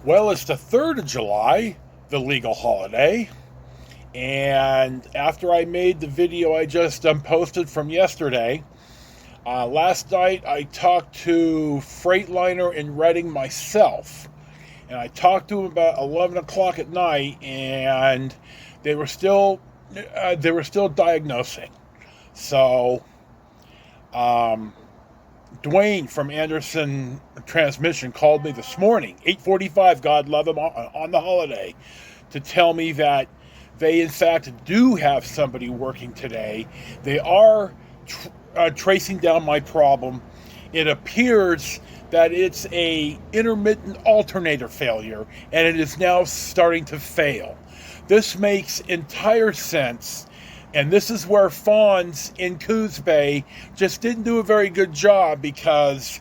Well, it's the 3rd of July, the legal holiday. And after I made the video I just posted from yesterday, last night I talked to Freightliner in Reading myself. And I talked to them about 11 o'clock at night, and they were still diagnosing. So, Dwayne from Anderson Transmission called me this morning, 8:45, God love him, on the holiday, to tell me that they in fact do have somebody working today. They are tracing down my problem. It appears that it's a intermittent alternator failure, and it is now starting to fail. This makes entire sense. And this is where Fonz in Coos Bay just didn't do a very good job, because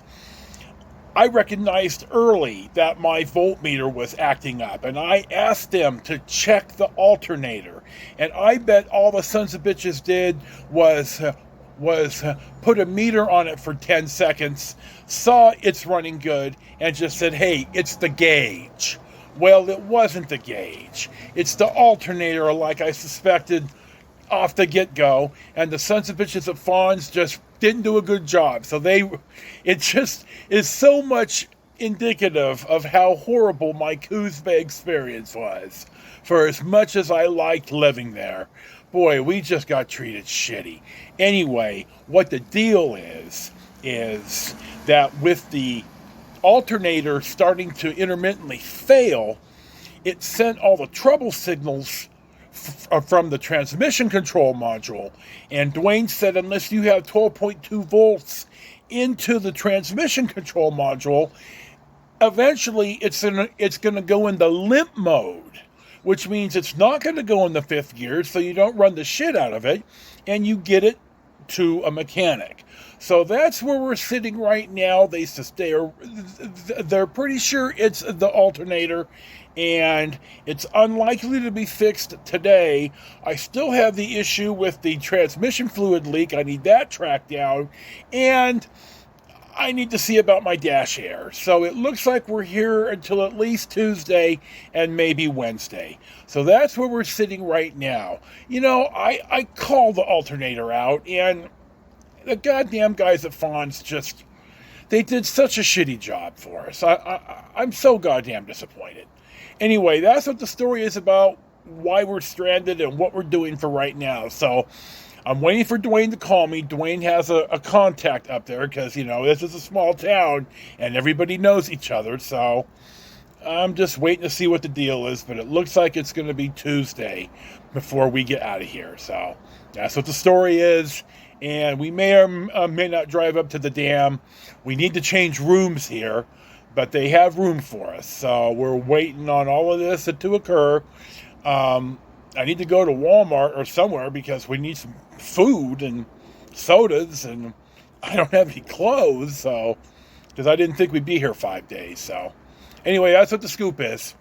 I recognized early that my voltmeter was acting up, and I asked them to check the alternator. And I bet all the sons of bitches did was put a meter on it for 10 seconds, saw it's running good, and just said, hey, it's the gauge. Well, it wasn't the gauge. It's the alternator, like I suspected off the get-go, and the sons of bitches at Fonz just didn't do a good job. So it just is so much indicative of how horrible my Coos Bay experience was. For as much as I liked living there, boy, we just got treated shitty. Anyway, what the deal is that with the alternator starting to intermittently fail, it sent all the trouble signals from the transmission control module. And Dwayne said unless you have 12.2 volts into the transmission control module, eventually it's going to go into limp mode, which means it's not going to go in the 5th gear, so you don't run the shit out of it, and you get it to a mechanic. So that's where we're sitting right now. They're pretty sure it's the alternator, and it's unlikely to be fixed today. I still have the issue with the transmission fluid leak. I need that tracked down, and I need to see about my dash air. So it looks like we're here until at least Tuesday and maybe Wednesday. So that's where we're sitting right now. You know, I called the alternator out, and the goddamn guys at Fonz they did such a shitty job for us. I'm so goddamn disappointed. Anyway, that's what the story is about, why we're stranded and what we're doing for right now. So I'm waiting for Dwayne to call me. Dwayne has a contact up there because, you know, this is a small town and everybody knows each other. So I'm just waiting to see what the deal is, but it looks like it's going to be Tuesday before we get out of here. So that's what the story is. And we may or may not drive up to the dam. We need to change rooms here, but they have room for us. So we're waiting on all of this to occur. I need to go to Walmart or somewhere because we need some food and sodas, and I don't have any clothes, so because I didn't think we'd be here 5 days. So anyway, that's what the scoop is.